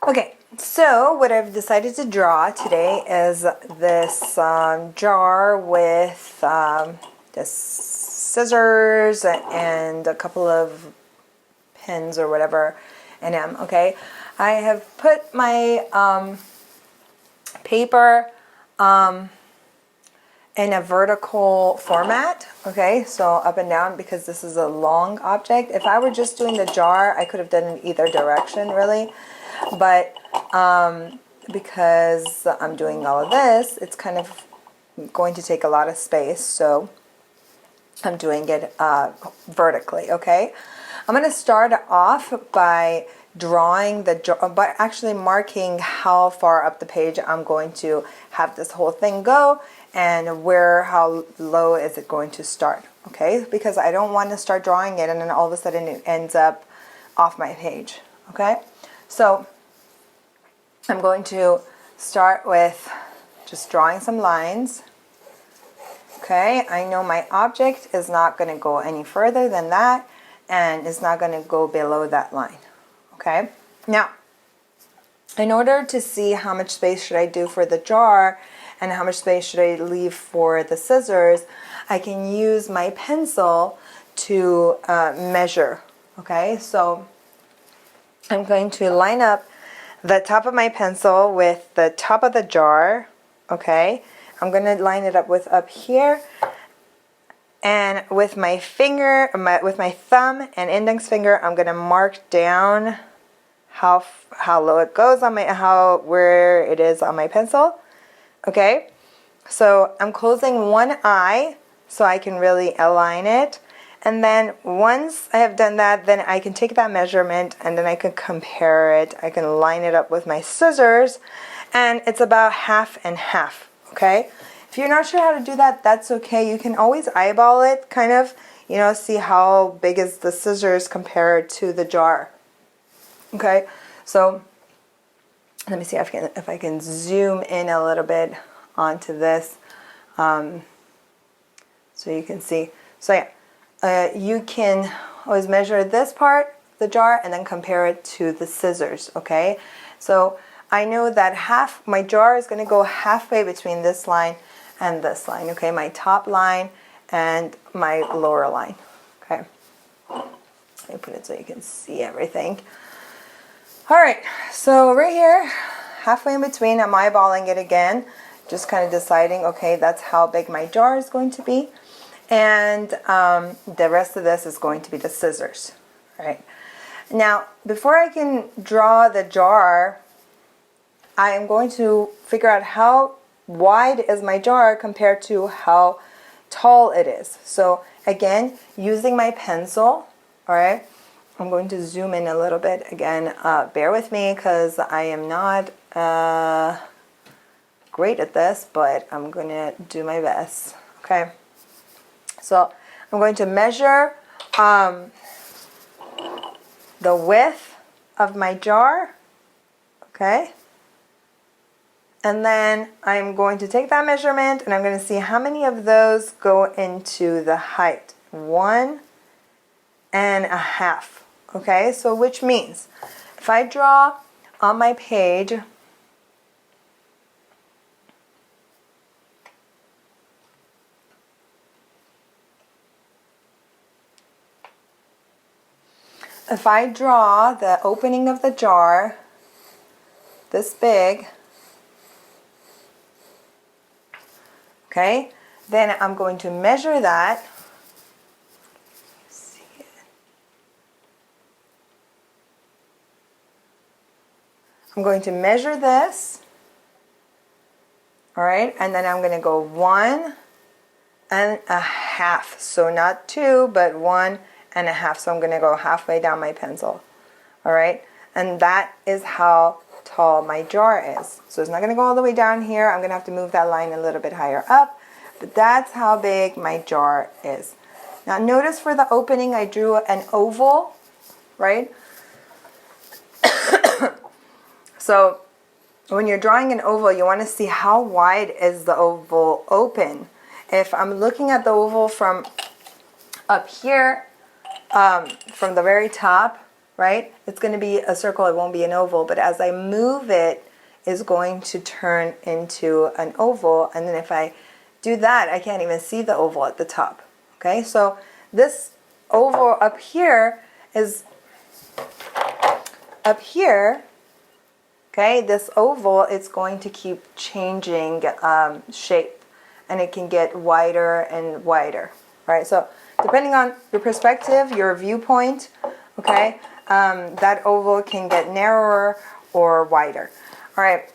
Okay, so what I've decided to draw today is this jar with this scissors and a couple of pins or whatever in them. Okay, I have put my paper in a vertical format, okay, so up and down, because this is a long object. If I were just doing the jar, I could have done it either direction really, but because I'm doing all of this, it's kind of going to take a lot of space, so I'm doing it vertically. Okay, I'm going to start off by drawing the jar, by actually marking how far up the page I'm going to have this whole thing go, and how low is it going to start. Okay, because I don't want to start drawing it and then all of a sudden it ends up off my page. Okay, so I'm going to start with just drawing some lines. Okay, I know my object is not going to go any further than that, and it's not going to go below that line. Okay, now in order to see how much space should I do for the jar and how much space should I leave for the scissors, I can use my pencil to measure. Okay, so I'm going to line up the top of my pencil with the top of the jar. Okay, I'm going to line it up with up here, and with my finger, with my thumb and index finger, I'm going to mark down how low it goes on where it is on my pencil. Okay, so I'm closing one eye so I can really align it, and then once I have done that, then I can take that measurement and then I can compare it. I can line it up with my scissors, and it's about half and half. Okay, if you're not sure how to do that, that's okay. You can always eyeball it, kind of, you know, see how big is the scissors compared to the jar. Okay, so let me see if I can zoom in a little bit onto this, so you can see. So yeah, you can always measure this part, the jar, and then compare it to the scissors. Okay, so I know that my jar is going to go halfway between this line and this line. Okay, my top line and my lower line. Okay, let me put it so you can see everything. All right, so right here, halfway in between, I'm eyeballing it again, just kind of deciding, okay, that's how big my jar is going to be, and the rest of this is going to be the scissors. All right, now before I can draw the jar, I am going to figure out how wide is my jar compared to how tall it is. So again, using my pencil, all right, I'm going to zoom in a little bit. Again, bear with me because I am not great at this, but I'm going to do my best. Okay, so I'm going to measure the width of my jar. Okay, and then I'm going to take that measurement and I'm going to see how many of those go into the height. 1.5. Okay, so which means if I draw on my page if I draw the opening of the jar this big, okay, then I'm going to measure that. I'm going to measure this, all right, and then I'm going to go 1.5. So not 2, but 1.5. So I'm going to go halfway down my pencil, all right, and that is how tall my jar is. So it's not going to go all the way down here. I'm going to have to move that line a little bit higher up, but that's how big my jar is. Now notice for the opening I drew an oval, right? So when you're drawing an oval, you want to see how wide is the oval open. If I'm looking at the oval from up here, from the very top, right? It's going to be a circle, it won't be an oval, but as I move it, it's going to turn into an oval, and then if I do that, I can't even see the oval at the top. Okay, so this oval up here is up here. Okay, this oval is going to keep changing shape, and it can get wider and wider. All right, so depending on your perspective, your viewpoint, okay, that oval can get narrower or wider. All right,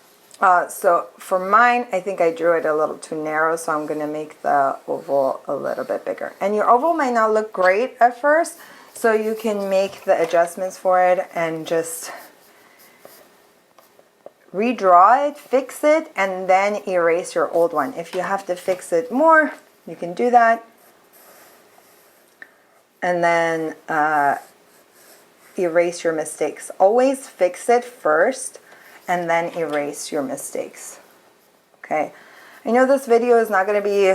so for mine, I think I drew it a little too narrow, so I'm going to make the oval a little bit bigger. And your oval might not look great at first, so you can make the adjustments for it and just redraw it, fix it, and then erase your old one. If you have to fix it more, you can do that. And then erase your mistakes. Always fix it first and then erase your mistakes. Okay, I know this video is not going to be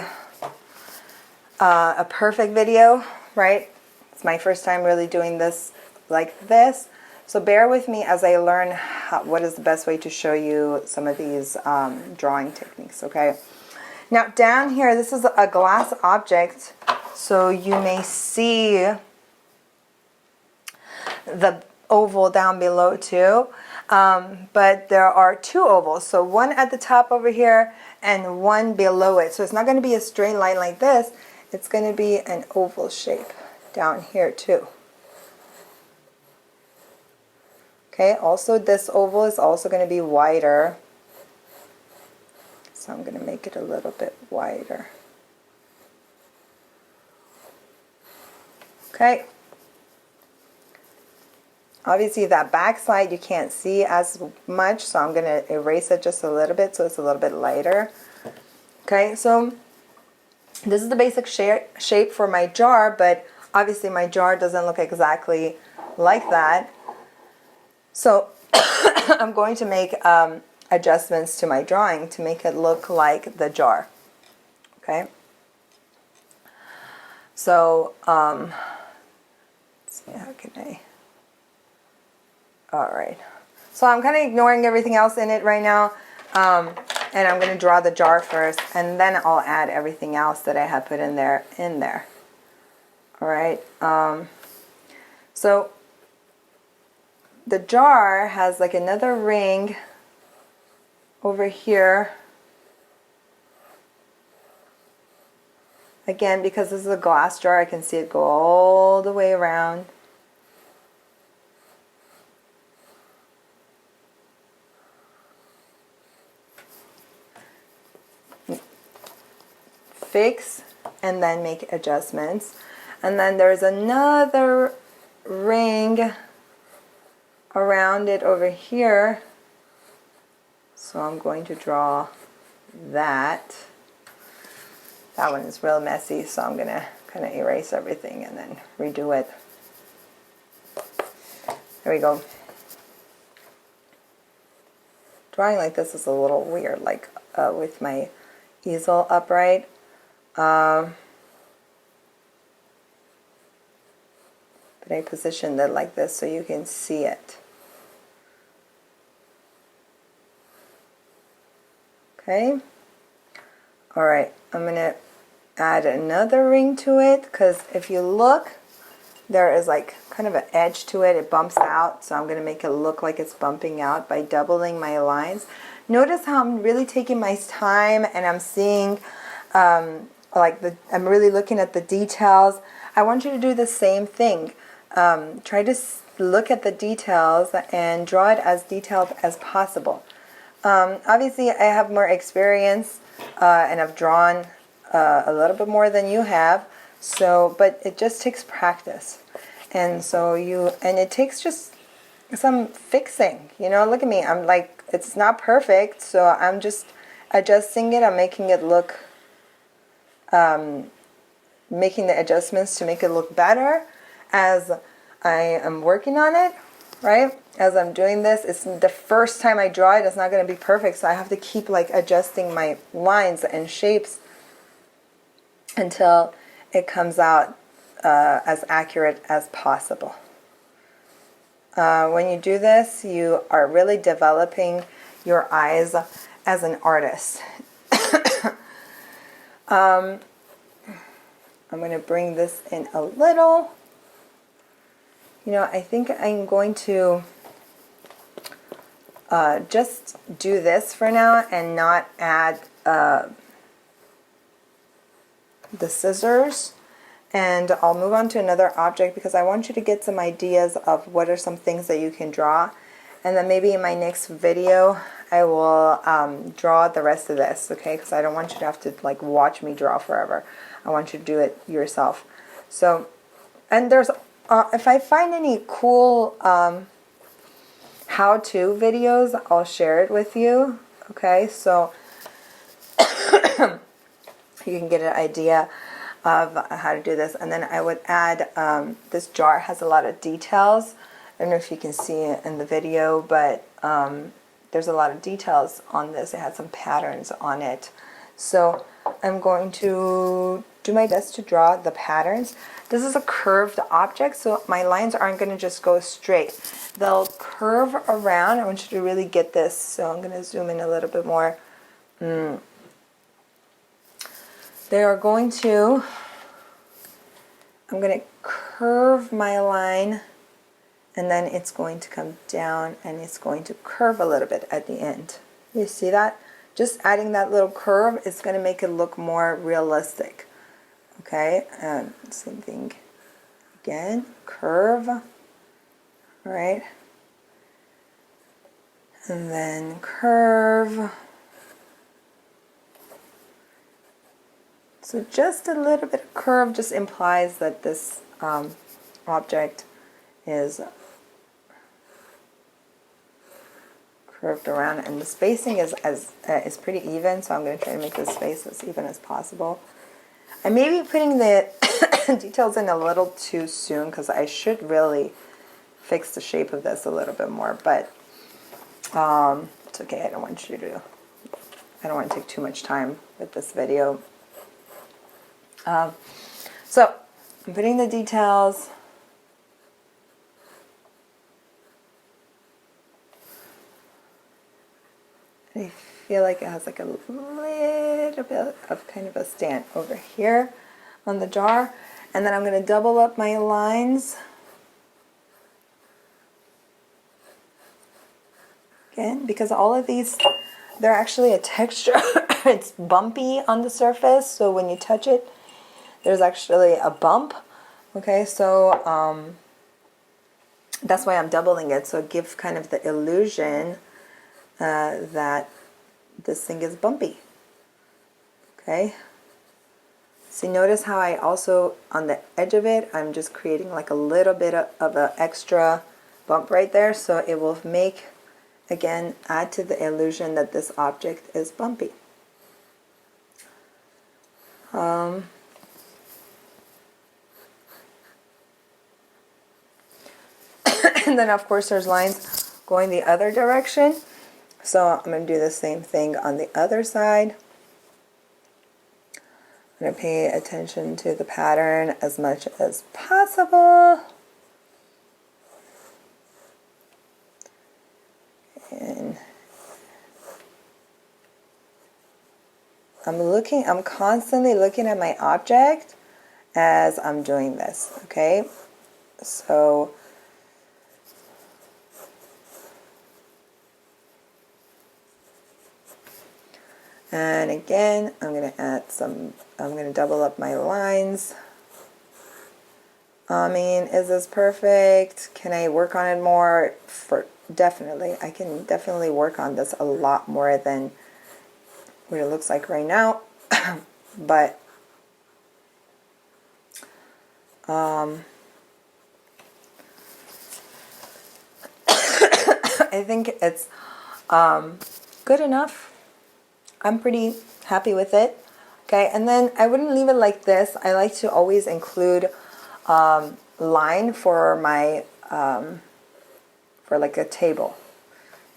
a perfect video, right? It's my first time really doing this like this. So bear with me as I learn what is the best way to show you some of these drawing techniques, okay? Now down here, this is a glass object, so you may see the oval down below too, but there are two ovals, so one at the top over here and one below it. So it's not going to be a straight line like this, it's going to be an oval shape down here too. Okay, also this oval is also going to be wider. So I'm going to make it a little bit wider. Okay. Obviously that back side you can't see as much, so I'm going to erase it just a little bit so it's a little bit lighter. Okay, so this is the basic shape for my jar, but obviously my jar doesn't look exactly like that. So I'm going to make adjustments to my drawing to make it look like the jar. Okay. So let's see, how can I? All right. So I'm kind of ignoring everything else in it right now, and I'm going to draw the jar first, and then I'll add everything else that I have put in there. All right. So the jar has like another ring over here. Again, because this is a glass jar, I can see it go all the way around. Fix and then make adjustments. And then there's another ring around it over here, so I'm going to draw that. That one is real messy, so I'm going to kind of erase everything and then redo it. There we go. Drawing like this is a little weird, like with my easel upright. But I positioned it like this so you can see it. Okay. All right. I'm going to add another ring to it because if you look, there is like kind of an edge to it. It bumps out. So I'm going to make it look like it's bumping out by doubling my lines. Notice how I'm really taking my time and I'm seeing I'm really looking at the details. I want you to do the same thing. Try to look at the details and draw it as detailed as possible. Obviously, I have more experience and I've drawn a little bit more than you have. So, but it just takes practice, and it takes just some fixing. You know, look at me. I'm like, it's not perfect, so I'm just adjusting it. I'm making it look, making the adjustments to make it look better as I am working on it. Right? As I'm doing this, it's the first time I draw it, it's not going to be perfect, so I have to keep like adjusting my lines and shapes until it comes out as accurate as possible. when you do this, you are really developing your eyes as an artist. I'm going to bring this in a little. You know, I think I'm going to just do this for now and not add the scissors. And I'll move on to another object because I want you to get some ideas of what are some things that you can draw. And then maybe in my next video, I will draw the rest of this, okay? Because I don't want you to have to like watch me draw forever. I want you to do it yourself. So, and there's, if I find any cool how-to videos, I'll share it with you, okay? So you can get an idea of how to do this. And then I would add, this jar has a lot of details. I don't know if you can see it in the video, but there's a lot of details on this. It has some patterns on it. So I'm going to do my best to draw the patterns. This is a curved object, so my lines aren't going to just go straight. They'll curve around. I want you to really get this, so I'm going to zoom in a little bit more. They are going to, I'm going to curve my line, and then it's going to come down and it's going to curve a little bit at the end. You see that? Just adding that little curve is going to make it look more realistic. Okay, same thing again, curve, right? And then curve. So just a little bit of curve just implies that this object is curved around, and the spacing is pretty even, so I'm going to try to make this space as even as possible. I may be putting the details in a little too soon because I should really fix the shape of this a little bit more, but it's okay. I don't want to take too much time with this video. So I'm putting the details. I feel like it has like a little bit of kind of a stand over here on the jar. And then I'm going to double up my lines. Again, because all of these, they're actually a texture. It's bumpy on the surface, so when you touch it, there's actually a bump. Okay, so that's why I'm doubling it, so it gives kind of the illusion that this thing is bumpy. Okay, see, notice how I also, on the edge of it, I'm just creating like a little bit of an extra bump right there, so it will make, again, add to the illusion that this object is bumpy. And then of course there's lines going the other direction, so I'm going to do the same thing on the other side. I'm going to pay attention to the pattern as much as possible. And I'm constantly looking at my object as I'm doing this, okay? So and again, I'm going to double up my lines. I mean, is this perfect? Can I work on it more? Definitely. I can definitely work on this a lot more than what it looks like right now. But I think it's good enough. I'm pretty happy with it. Okay, and then I wouldn't leave it like this. I like to always include line for my for like a table.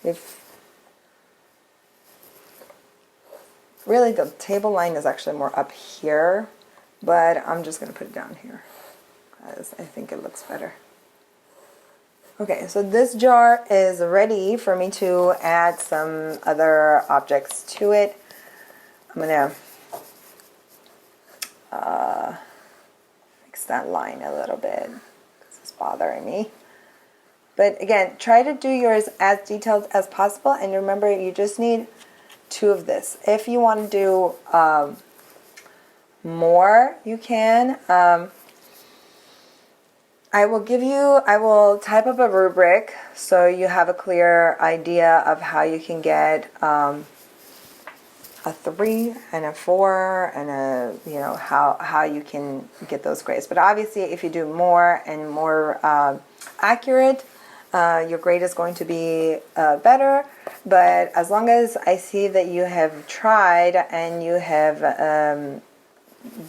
If really the table line is actually more up here, but I'm just going to put it down here because I think it looks better. Okay, so this jar is ready for me to add some other objects to it. I'm gonna fix that line a little bit because it's bothering me. But again, try to do yours as detailed as possible, and remember you just need 2 of this. If you want to do more, you can. I will type up a rubric so you have a clear idea of how you can get a 3 and a 4 and how you can get those grades. But obviously if you do more and more accurate, your grade is going to be better. But as long as I see that you have tried and you have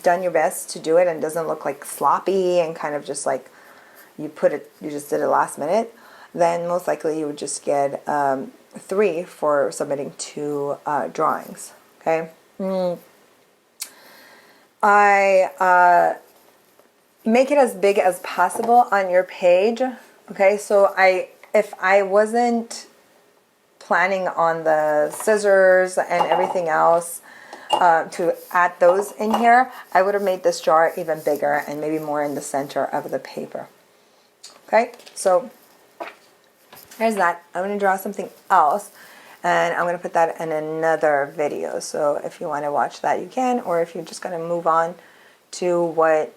done your best to do it and it doesn't look like sloppy and kind of just like you just did it last minute, then most likely you would just get 3 for submitting 2 drawings. Okay. I make it as big as possible on your page. Okay, so if I wasn't planning on the scissors and everything else to add those in here, I would have made this jar even bigger and maybe more in the center of the paper. Okay, so there's that. I'm going to draw something else, and I'm going to put that in another video. So if you want to watch that, you can, or if you're just going to move on to what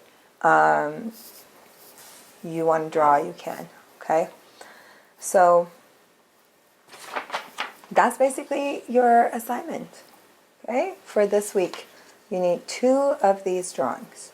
you want to draw, you can. Okay, so that's basically your assignment. Okay, for this week, you need 2 of these drawings.